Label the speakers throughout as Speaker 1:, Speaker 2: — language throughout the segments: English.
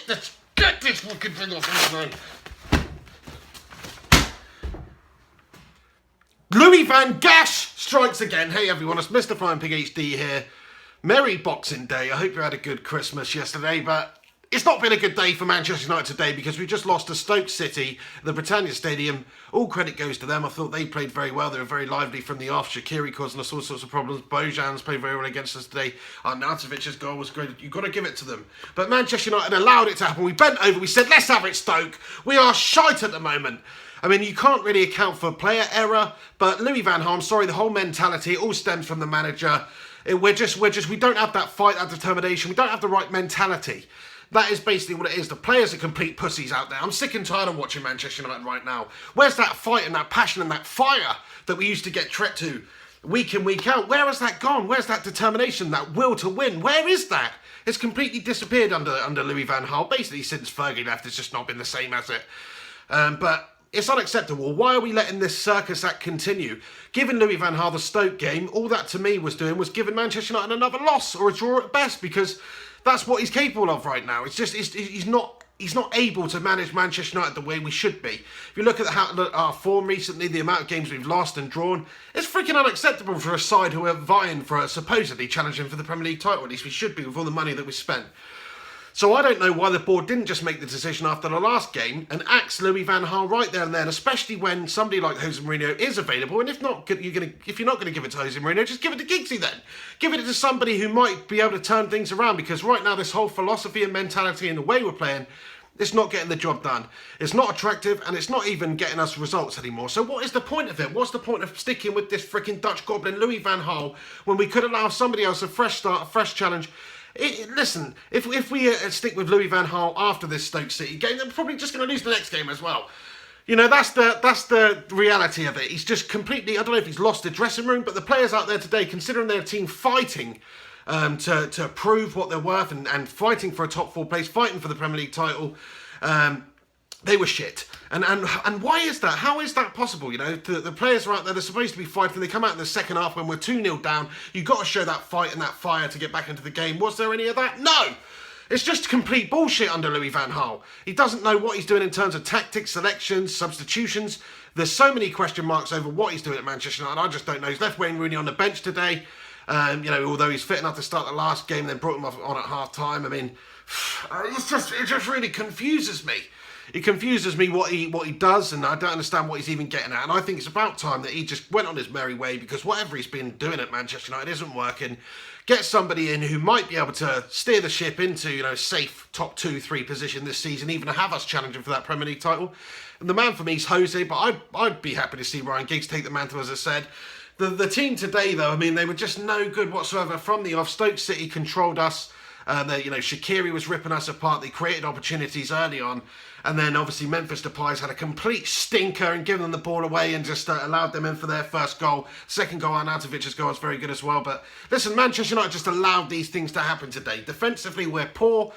Speaker 1: Get this fucking thing off me, man. Louis Van Gaal strikes again. Hey everyone, it's Mr. Flying Pig HD here. Merry Boxing Day. I hope you had a good Christmas yesterday, but it's not been a good day for Manchester United today because we just lost to Stoke City, the Britannia Stadium. All credit goes to them. I thought they played very well. They were very lively from the off. Shaqiri causing us all sorts of problems. Bojan's played very well against us today. Arnautovic's goal was great. You've got to give it to them. But Manchester United allowed it to happen. We bent over. We said, let's have it, Stoke. We are shite at the moment. I mean, you can't really account for player error, but Louis Van Gaal, I'm sorry, the whole mentality, it all stems from the manager. We don't have that fight, that determination. We don't have the right mentality. That is basically what it is. The players are complete pussies out there. I'm sick and tired of watching Manchester United right now. Where's that fight and that passion and that fire that we used to get treated to week in, week out? Where has that gone? Where's that determination, that will to win? Where is that? It's completely disappeared under Louis Van Gaal. Basically, since Fergie left, it's just not been the same, has it? But it's unacceptable. Why are we letting this circus act continue? Giving Louis Van Gaal the Stoke game, all that to me was doing was giving Manchester United another loss or a draw at best, because that's what he's capable of right now. It's just he's not able to manage Manchester United the way we should be. If you look at our form recently, the amount of games we've lost and drawn, it's freaking unacceptable for a side who are vying for supposedly challenging for the Premier League title. At least we should be with all the money that we spent. So I don't know why the board didn't just make the decision after the last game and axe Louis Van Gaal right there and then, especially when somebody like Jose Mourinho is available. And if you're not going to give it to Jose Mourinho, just give it to Giggsy then. Give it to somebody who might be able to turn things around, because right now this whole philosophy and mentality and the way we're playing, it's not getting the job done. It's not attractive, and it's not even getting us results anymore. So what is the point of it? What's the point of sticking with this freaking Dutch goblin Louis Van Gaal when we could allow somebody else a fresh start, a fresh challenge? Listen, if we stick with Louis Van Gaal after this Stoke City game, then we're probably just going to lose the next game as well. You know, that's the reality of it. He's just completely, I don't know if he's lost the dressing room, but the players out there today, considering their team fighting to prove what they're worth and fighting for a top 4 place, fighting for the Premier League title, they were shit. And why is that? How is that possible? You know, the players are out there, they're supposed to be fighting. They come out in the second half when we're 2-0 down. You've got to show that fight and that fire to get back into the game. Was there any of that? No! It's just complete bullshit under Louis Van Gaal. He doesn't know what he's doing in terms of tactics, selections, substitutions. There's so many question marks over what he's doing at Manchester United. I just don't know. He's left Wayne Rooney on the bench today. You know, although he's fit enough to start the last game, then brought him on at half-time. I mean, it just really confuses me. It confuses me what he does, and I don't understand what he's even getting at. And I think it's about time that he just went on his merry way, because whatever he's been doing at Manchester United isn't working. Get somebody in who might be able to steer the ship into, you know, safe top 2-3 position this season, even to have us challenging for that Premier League title. And the man for me is Jose, but I'd be happy to see Ryan Giggs take the mantle, as I said. The team today, though, I mean, they were just no good whatsoever from the off. Stoke City controlled us. You know, Shaqiri was ripping us apart. They created opportunities early on. And then, obviously, Memphis Depay's had a complete stinker and given them the ball away and just allowed them in for their first goal. Second goal, Arnautovic's goal was very good as well. But listen, Manchester United just allowed these things to happen today. Defensively, we're poor,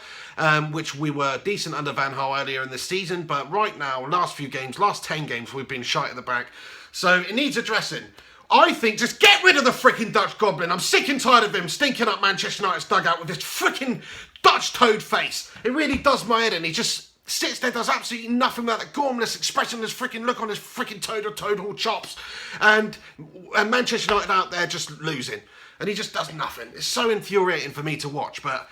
Speaker 1: which we were decent under Van Gaal earlier in the season. But right now, last 10 games, we've been shite at the back. So it needs addressing. I think just get rid of the freaking Dutch goblin. I'm sick and tired of him stinking up Manchester United's dugout with this freaking Dutch toad face. It really does my head in. He just sits there, does absolutely nothing without that gormless, expressionless freaking look on his freaking toad hall chops. And Manchester United out there just losing. And he just does nothing. It's so infuriating for me to watch. But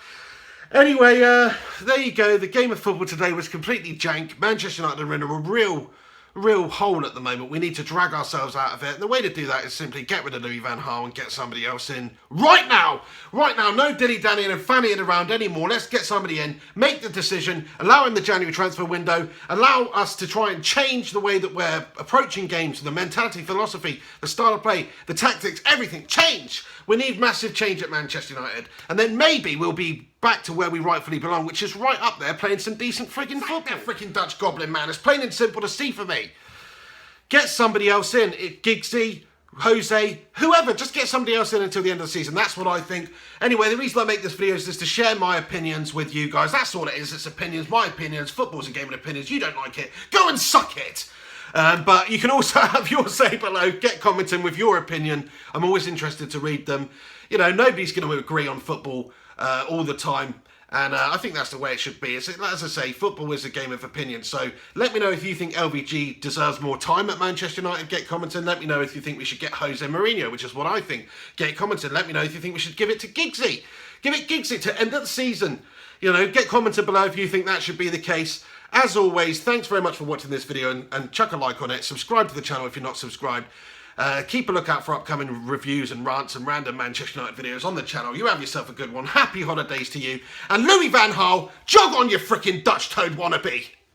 Speaker 1: anyway, there you go. The game of football today was completely jank. Manchester United are in a real hole at the moment. We need to drag ourselves out of it. And the way to do that is simply get rid of Louis Van Gaal and get somebody else in right now. Right now, no dilly-dallying and fannying around anymore. Let's get somebody in, make the decision, allow in the January transfer window, allow us to try and change the way that we're approaching games, the mentality, philosophy, the style of play, the tactics, everything. Change! We need massive change at Manchester United. And then maybe we'll be back to where we rightfully belong, which is right up there playing some decent freaking football. That freaking Dutch goblin, man. It's plain and simple to see for me. Get somebody else in. Giggsy, Jose, whoever. Just get somebody else in until the end of the season. That's what I think. Anyway, the reason I make this video is just to share my opinions with you guys. That's all it is. It's opinions, my opinions. Football's a game of opinions. You don't like it, go and suck it. But you can also have your say below. Get commenting with your opinion. I'm always interested to read them. You know, nobody's going to agree on football all the time. And I think that's the way it should be. As I say, football is a game of opinion. So let me know if you think LVG deserves more time at Manchester United. Get commenting. Let me know if you think we should get Jose Mourinho, which is what I think. Get commenting. Let me know if you think we should give it to Giggsy. Give it Giggsy to end of the season. You know, get commented below if you think that should be the case. As always, thanks very much for watching this video and chuck a like on it. Subscribe to the channel if you're not subscribed. Keep a lookout for upcoming reviews and rants and random Manchester United videos on the channel. You have yourself a good one. Happy holidays to you. And Louis van Gaal, jog on, you frickin' Dutch toad wannabe.